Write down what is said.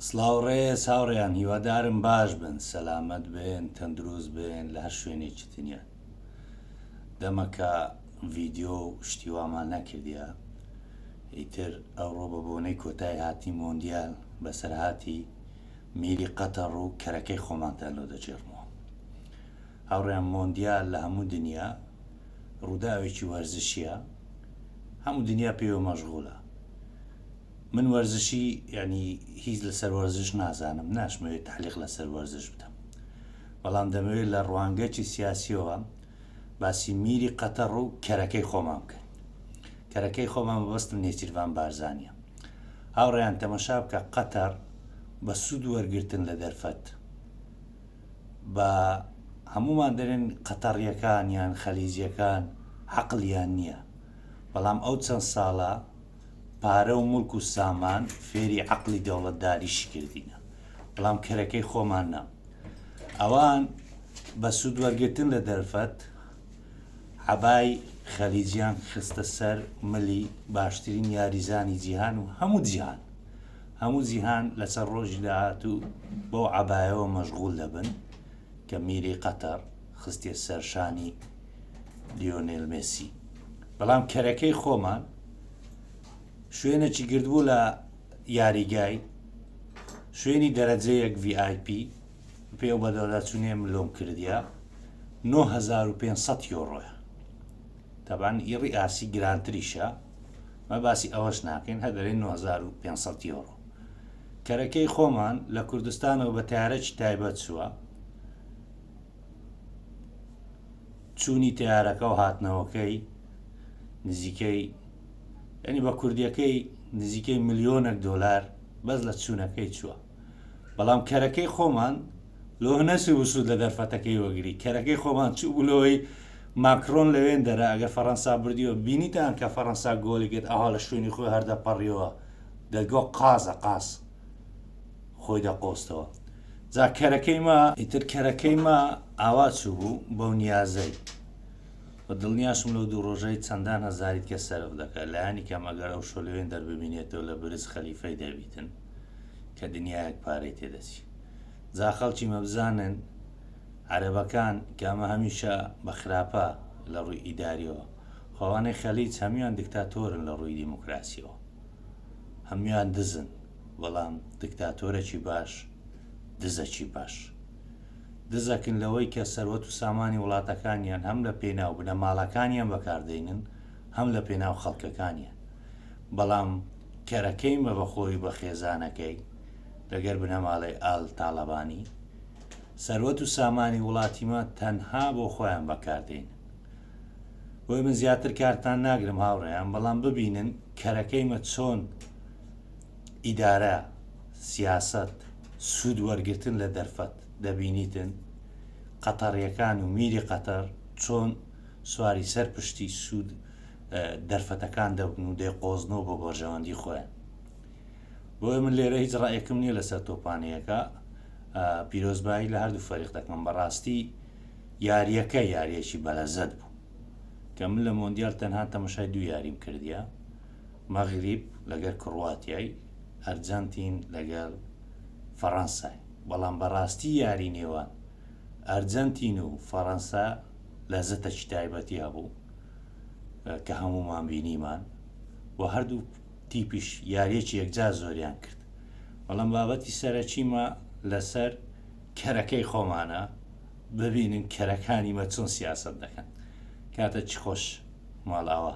سلااوڕێ ساوڕێیان هیوادارم باش بن، سەلامەت بن، تەندروست بن لە هەر شوێنێکی دنیا. دەمەکە ڤیددیۆ و شتیوامان نەکردیە ئیتر ئەوڕۆ بە بۆنەی کۆتای هاتی مۆندیال بەسەرهاتی میری قەتەڕ و کەرەکەی خۆمانتان لۆ دەجێڕمەوە. هاوڕێیان مۆندیال لە هەموو دنیا ڕووداوێکی وەرزشیە، هەموو دنیا پێوە مەشغوڵە. من وەرزشی ینی هیچ لەسەر وەرزش نازانم، ناشمەوێت تحلیق لەسەر وەرزش بدەم، بەڵام دەمەوێت لە ڕوانگەکی سیاسیەوە باسی میری قەتەڕ و کەرەکەی خۆمان بکەین. کەرەکەی خۆمان بەبەستم نێچیروان بارزانیە. هاوڕێیان تەمەشا بکە قەتەر بە سوود وەرگرتن لە دەرفەت، بە هەمومان دەرێن قەتەڕیەکان یان خەلیجیەکان عەقڵیان نییە، بەڵام ئەو چەند ساڵە پارە و مولک و سامان فێری عەقڵی دەوڵەتداریشی کردینە، بەڵام کەرەکەی خۆمان نا. ئەوان بە سوود وەرگرتن لە دەرفەت عەبای خەلیجیان خستە سەر ملی باشترین یاریزانی جیهان و هەموو جیهان لەسەر ڕۆژی داهاتوو بۆ عەبایەوە مەشغوڵ دەبن کە میری قەتەر خستێ سەر شانی لیۆنێل مێسی. بەڵام کەرەکەی خۆمان شوێنێکی گردبوو لە یاریگای، شوێنی دەرەجەیەک VIP پێ و بەدەوڵەتچوونێ ملۆم کردیە 9500 یۆڕۆیە. تەبان ئیڕی ئاسی گرانتریشە، مە باسی ئەوەش ناکەین، هەدەرێن 9500 یۆڕۆ. کەرەکەی خۆمان لە کوردستانەوە بە تیارەکی تایبەت چووە، چوونی تیارەکە و هاتنەوەکەی نزیکەی ینی بە کوردیەکەی نزیکەی ملیۆنێک دۆلار بەس لە چوونەکەی چووە. بەڵام کەرەکەی خۆمان لۆ نەسی وسود لە دەرفەتەکەی وەگری. کەرەکەی خۆمان چوو بلەوەی ماکرۆن لەوێن دەرە ئەگەر فەڕەنسا بردیەوە بینیتان کە فەڕەنسا گۆڵی کرد ئەها لە شوێنی خۆی هەردەپەڕیەوە دەگۆ قازە خۆی دەقۆستەوە. جا کەرەکەی ما ئیتر کەرەکەی ما ئاوا چوو بوو بەو نیازەی، بە دڵنیاشم لەو دوو ڕۆژەی چەندان هەزاریت کە سەرف دەکات لایانی کەم ئەگەر ئەو شۆ لەوێن دەرببینێتەوە لە برج خەلیفەی دەبیتن کە دنیایەک پارەی تێدەچی. جا خەڵکی مەبزانن عەرەبەکان کە ئەمە هەمیشە بە خراپە لە ڕووی ئیداریەوە، خۆوانەی خەلیج هەمویان دیکتاتۆرن لە ڕووی دیموکراسیەوە، هەمویان دزن، بەڵام دیکتاتۆرێکی باش دزەکی باش دزەکن لەوەی کە سەروەت و سامانی وڵاتەکانیان هەم لە پێناو بنەماڵەکانیان بەکاردێنن هەم لە پێناو خەڵکەکانیان. بەڵام کەرەکەی مە بەخۆی بە خێزانەکەی لەگەر بنەماڵەی ئال تاڵەبانی سەروەت و سامانی وڵاتیمە تەنها بۆ خۆیان بەکاردێن. بۆی من زیاتر کارتان ناگرم هاوڕێیان، بەڵام ببینن کەرەکەی مە چۆن ئیدارە سیاسەت سوود وەرگرتن لە دەرفەت دەبینیتن، قەتەڕیەکان و میری قەتەر چۆن سواری سەر پشتی سوود دەرفەتەکان دەبن و دەیقۆزنەوە بۆ بەرژەوەندی خۆیان. بۆیە من لێرە هیچ ڕائیەکم نییە لەسەر تۆپانیەکە، پیرۆزبایی لە هەردوو فەریق دەکەم. بەڕاستی یاریەکە یاریەکی بەلەزەت بوو کە من لە مۆندیال تەنها تەمەشای دوو یاریم کردیە، مەغریب لەگەر کڕواتیای، ئەرجەنتین لەگەر فەڕەنسای. بەڵام بەڕاستی یاری نێوان ئەرجەنتین و فەڕەنسا لەزەتێکی تایبەتی هەبوو کە هەموومان بینیمان و هەردوو تیپیش یاریەکی یەکجار زۆریان کرد. بەڵام بابەتی سەرەکیمە لەسەر کەرەکەی خۆمانە، ببینن کەرەکانی مە چۆن سیاسەت دەکەن. کاتە چی خۆش ماڵ ئاوە.